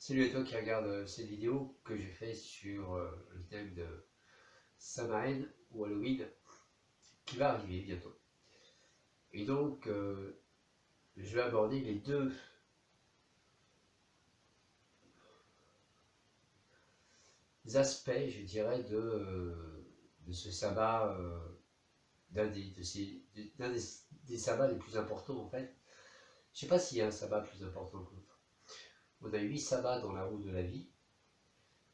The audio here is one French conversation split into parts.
Salut à toi qui regarde cette vidéo que j'ai fait sur le thème de Samhain ou Halloween qui va arriver bientôt. Et donc, je vais aborder les deux aspects, je dirais, de ce sabbat, d'un des sabbats les plus importants en fait. Je ne sais pas s'il y a un sabbat plus important que l'autre. On a 8 sabbats dans la roue de la vie,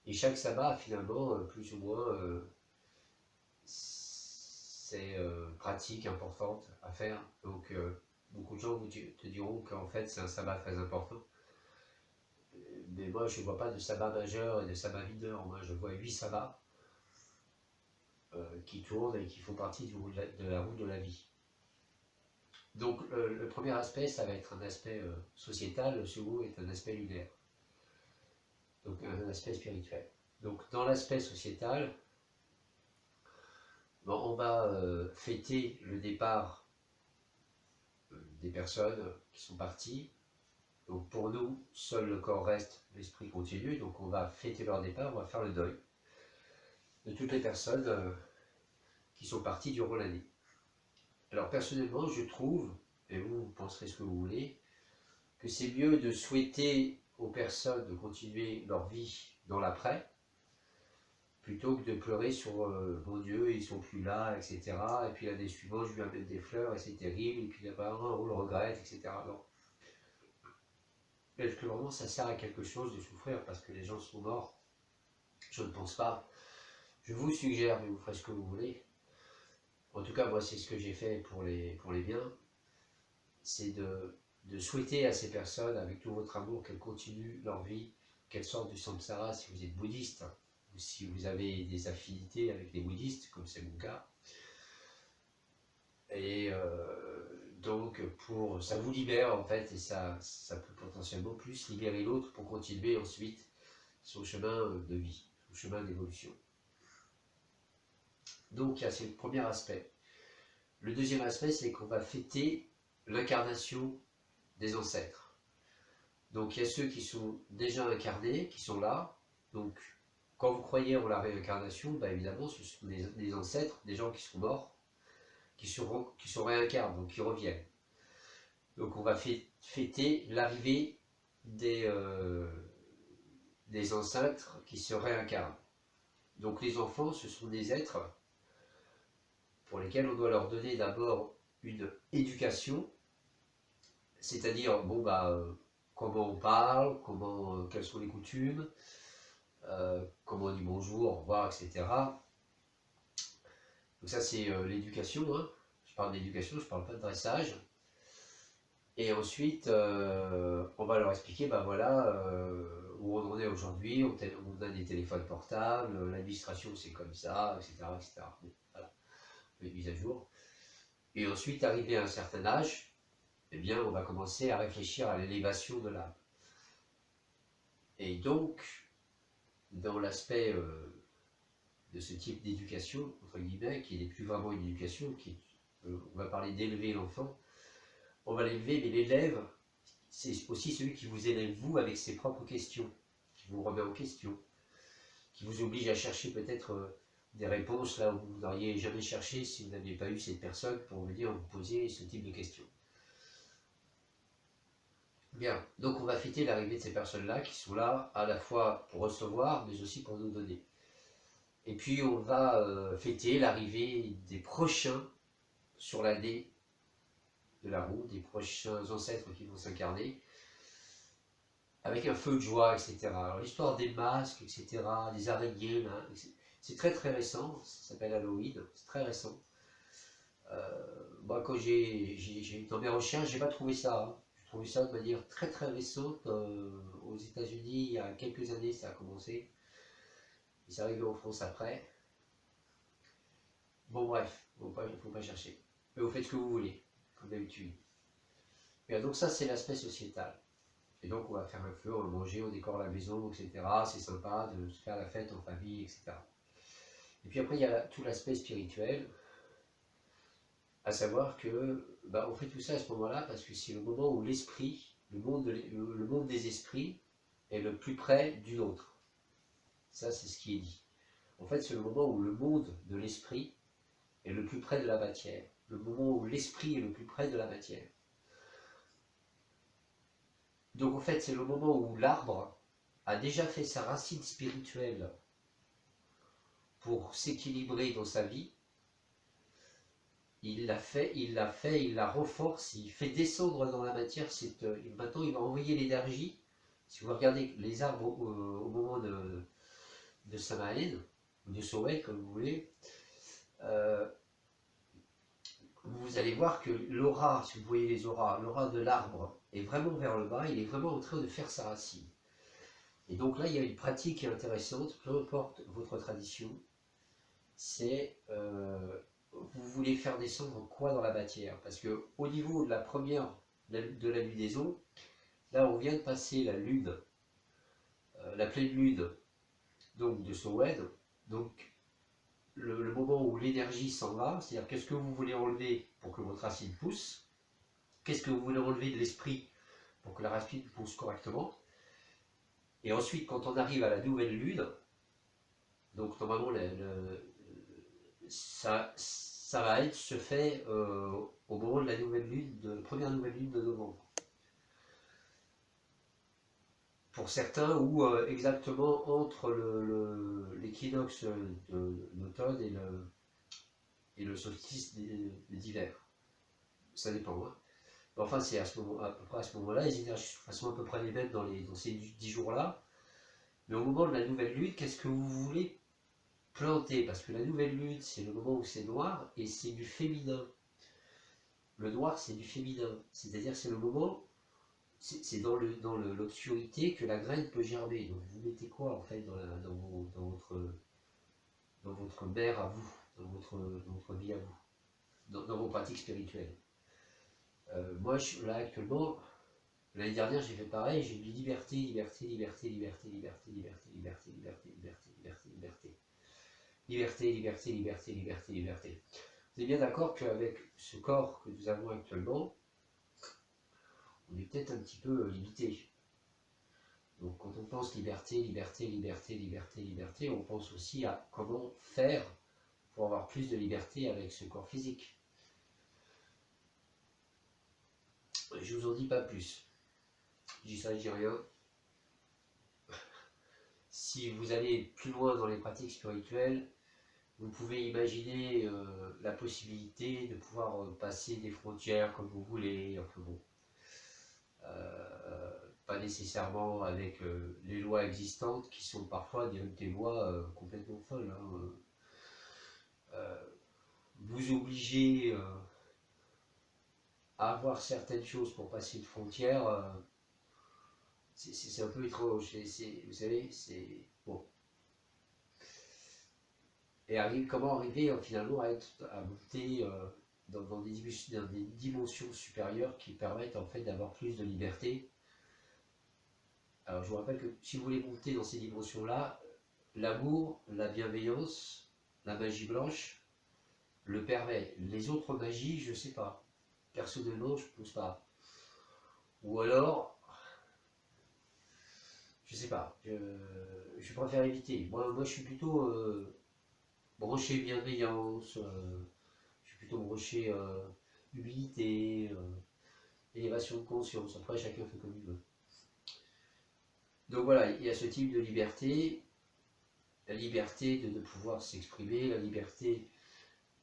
et chaque sabbat, finalement, plus ou moins, c'est pratique, importante à faire. Donc, beaucoup de gens te diront qu'en fait, c'est un sabbat très important. Mais moi, je ne vois pas de sabbat majeur et de sabbat mineur. Moi, je vois 8 sabbats qui tournent et qui font partie de la roue de la vie. Donc, le premier aspect, ça va être un aspect sociétal. Le second est un aspect lunaire. Donc, un aspect spirituel. Donc, dans l'aspect sociétal, bon, on va fêter le départ des personnes qui sont parties. Donc pour nous, seul le corps reste, l'esprit continue, donc on va fêter leur départ, on va faire le deuil de toutes les personnes qui sont parties durant l'année. Alors personnellement, je trouve, et vous penserez ce que vous voulez, que c'est mieux de souhaiter aux personnes de continuer leur vie dans l'après, plutôt que de pleurer sur mon Dieu, ils sont plus là, etc. Et puis l'année suivante, je lui amène des fleurs et c'est terrible, et puis là-bas, on le regrette, etc. Non. Est-ce que vraiment ça sert à quelque chose de souffrir parce que les gens sont morts? Je ne pense pas. Je vous suggère, mais vous ferez ce que vous voulez. En tout cas, moi, c'est ce que j'ai fait pour les biens. C'est de souhaiter à ces personnes, avec tout votre amour, qu'elles continuent leur vie, qu'elles sortent du samsara si vous êtes bouddhiste, ou si vous avez des affinités avec les bouddhistes, comme c'est mon cas. Et donc, ça vous libère en fait, et ça peut potentiellement plus libérer l'autre pour continuer ensuite son chemin de vie, son chemin d'évolution. Donc, il y a ce premier aspect. Le deuxième aspect, c'est qu'on va fêter l'incarnation des ancêtres. Donc, il y a ceux qui sont déjà incarnés, qui sont là. Donc, quand vous croyez en la réincarnation, bah évidemment, ce sont des ancêtres, des gens qui sont morts, qui se réincarnent, donc qui reviennent. Donc, on va fêter l'arrivée des ancêtres qui se réincarnent. Donc, les enfants, ce sont des êtres pour lesquels on doit leur donner d'abord une éducation, c'est-à-dire bon comment on parle, quelles sont les coutumes, comment on dit bonjour, au revoir, etc. Donc ça c'est l'éducation, hein. Je parle d'éducation, je ne parle pas de dressage. Et ensuite on va leur expliquer voilà où on en est aujourd'hui, on a des téléphones portables, l'administration c'est comme ça, etc. etc. Voilà, les mises à jour. Et ensuite, arrivé à un certain âge, eh bien, on va commencer à réfléchir à l'élévation de l'âme. Et donc, dans l'aspect de ce type d'éducation, entre guillemets, qui n'est plus vraiment une éducation, on va parler d'élever l'enfant, on va l'élever, mais l'élève, c'est aussi celui qui vous élève vous avec ses propres questions, qui vous remet en question, qui vous oblige à chercher peut-être des réponses là où vous n'auriez jamais cherché si vous n'aviez pas eu cette personne pour venir vous poser ce type de questions. Bien, donc on va fêter l'arrivée de ces personnes-là qui sont là à la fois pour recevoir, mais aussi pour nous donner. Et puis on va fêter l'arrivée des prochains sur l'année de la roue, des prochains ancêtres qui vont s'incarner, avec un feu de joie, etc. Alors l'histoire des masques, etc., des araignées, là, c'est très très récent, ça s'appelle Halloween, c'est très récent. Moi quand dans mes recherches, j'ai pas trouvé ça, hein. J'ai trouvé ça de manière très très récente. Aux États-Unis, il y a quelques années, ça a commencé. Et c'est arrivé en France après. Bon, bref, il ne faut pas chercher. Mais vous faites ce que vous voulez, comme d'habitude. Donc, ça, c'est l'aspect sociétal. Et donc, on va faire un feu, on va manger, on décore la maison, etc. C'est sympa de se faire la fête en famille, etc. Et puis après, il y a tout l'aspect spirituel, à savoir que on fait tout ça à ce moment-là parce que c'est le moment où l'esprit, le monde des esprits, est le plus près d'une autre. Ça, c'est ce qui est dit. En fait, c'est le moment où le monde de l'esprit est le plus près de la matière. Le moment où l'esprit est le plus près de la matière. Donc en fait, c'est le moment où l'arbre a déjà fait sa racine spirituelle pour s'équilibrer dans sa vie. Il la renforce, il fait descendre dans la matière. Maintenant, il va envoyer l'énergie. Si vous regardez les arbres au moment de Samaën, ou de Sowen, comme vous voulez, vous allez voir que l'aura, si vous voyez les auras, l'aura de l'arbre est vraiment vers le bas, il est vraiment en train de faire sa racine. Et donc là, il y a une pratique qui est intéressante, peu importe votre tradition, c'est vous voulez faire descendre quoi dans la matière? Parce que au niveau de la première de la lunaison, là on vient de passer la lune, la pleine lune donc de Samhain, donc le moment où l'énergie s'en va, c'est-à-dire qu'est-ce que vous voulez enlever pour que votre racine pousse, qu'est-ce que vous voulez enlever de l'esprit pour que la racine pousse correctement, et ensuite quand on arrive à la nouvelle lune, donc normalement ça va être se fait au moment de la nouvelle lune, de la première nouvelle lune de novembre. Pour certains, ou exactement entre l'équinoxe d'automne et le solstice d'hiver. Ça dépend. Hein. Enfin, c'est à peu près à ce moment-là, les énergies sont à peu près les mêmes dans ces 10 jours-là. Mais au moment de la nouvelle lune, qu'est-ce que vous voulez planter? Parce que la nouvelle lune, c'est le moment où c'est noir et c'est du féminin. Le noir, c'est du féminin. C'est-à-dire c'est le moment, c'est dans l'obscurité que la graine peut germer. Donc vous mettez quoi en fait dans votre mer à vous, dans votre vie à vous, dans vos pratiques spirituelles. Moi, là actuellement, l'année dernière, j'ai fait pareil, j'ai dit liberté, liberté, liberté, liberté, liberté, liberté, liberté, liberté, liberté, liberté, liberté. Liberté, liberté, liberté, liberté, liberté. Vous êtes bien d'accord qu'avec ce corps que nous avons actuellement, on est peut-être un petit peu limité. Donc quand on pense liberté, liberté, liberté, liberté, liberté, on pense aussi à comment faire pour avoir plus de liberté avec ce corps physique. Je vous en dis pas plus. Je dis ça, je dis rien. Si vous allez plus loin dans les pratiques spirituelles, vous pouvez imaginer la possibilité de pouvoir passer des frontières comme vous voulez. Enfin bon, pas nécessairement avec les lois existantes qui sont parfois des lois complètement folles. Hein. Vous obligez à avoir certaines choses pour passer une frontière. C'est un peu étrange. Vous savez, c'est bon. Et comment arriver finalement à monter dans des dimensions supérieures qui permettent en fait d'avoir plus de liberté. Alors je vous rappelle que si vous voulez monter dans ces dimensions-là, l'amour, la bienveillance, la magie blanche le permet. Les autres magies, je ne sais pas. Personnellement, je ne pense pas. Ou alors, je sais pas. Je préfère éviter. Moi, je suis plutôt branché bienveillance. Je suis plutôt branché humilité, élévation de conscience. Après, chacun fait comme il veut. Donc voilà, il y a ce type de liberté, la liberté de pouvoir s'exprimer, la liberté.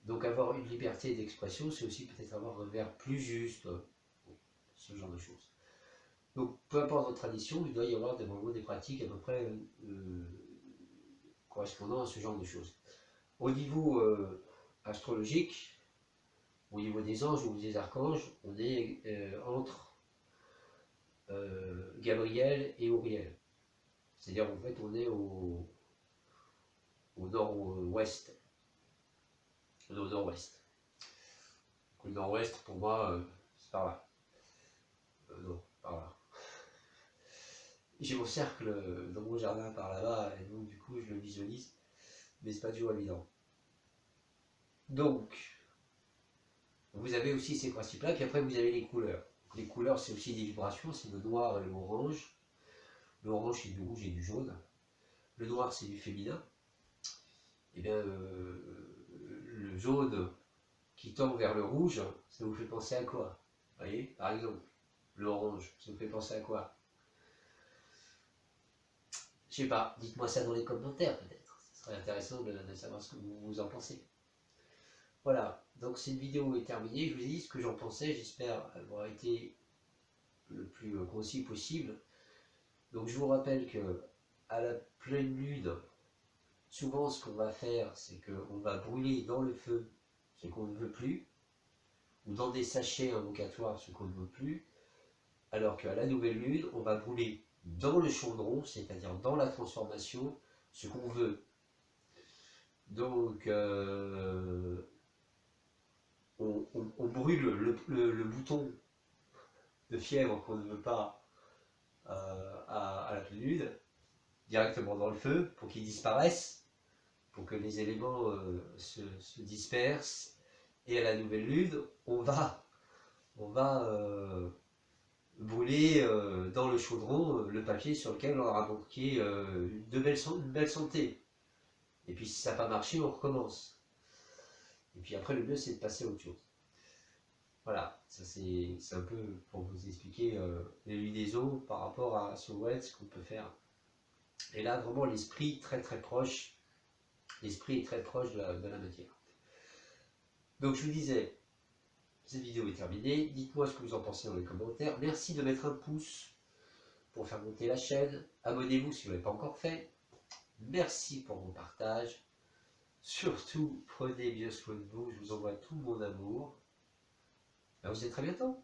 Donc avoir une liberté d'expression, c'est aussi peut-être avoir un verbe plus juste, ce genre de choses. Donc peu importe votre tradition, il doit y avoir vraiment des pratiques à peu près correspondant à ce genre de choses. Au niveau astrologique, au niveau des anges ou des archanges, on est entre Gabriel et Auriel. C'est-à-dire en fait on est au nord-ouest. Au nord-ouest. Le nord-ouest pour moi c'est par là. Non, par là. J'ai mon cercle dans mon jardin par là-bas et donc du coup je le visualise, mais c'est pas toujours évident. Donc vous avez aussi ces principes-là, puis après vous avez les couleurs. Les couleurs c'est aussi des vibrations, c'est le noir et l'orange. le orange c'est du rouge et du jaune, le noir c'est du féminin, et bien le jaune qui tend vers le rouge, ça vous fait penser à quoi? Vous voyez, par exemple, l'orange, ça vous fait penser à quoi? Je sais pas, dites-moi ça dans les commentaires peut-être, ce serait intéressant de savoir ce que vous en pensez. Voilà, donc cette vidéo est terminée, je vous ai dit ce que j'en pensais, j'espère avoir été le plus concis possible. Donc je vous rappelle que à la pleine lune, souvent ce qu'on va faire, c'est qu'on va brûler dans le feu ce qu'on ne veut plus, ou dans des sachets invocatoires ce qu'on ne veut plus, alors qu'à la nouvelle lune, on va brûler dans le chaudron, c'est-à-dire dans la transformation, ce qu'on veut. Donc on brûle le bouton de fièvre qu'on ne veut pas à la pleine lune, directement dans le feu, pour qu'il disparaisse, pour que les éléments se dispersent. Et à la nouvelle lune, on va brûler dans le chaudron le papier sur lequel on aura manqué une belle santé. Et puis si ça n'a pas marché, on recommence. Et puis après, le mieux, c'est de passer à autre chose. Voilà, ça c'est un peu pour vous expliquer les lunaisons par rapport à Silhouette, ce qu'on peut faire. Et là, vraiment, l'esprit très très proche, l'esprit est très proche de la matière. Donc je vous disais, cette vidéo est terminée, dites-moi ce que vous en pensez dans les commentaires. Merci de mettre un pouce pour faire monter la chaîne. Abonnez-vous si vous ne l'avez pas encore fait. Merci pour vos partages. Surtout, prenez bien soin de vous. Je vous envoie tout mon amour. À vous, à très bientôt.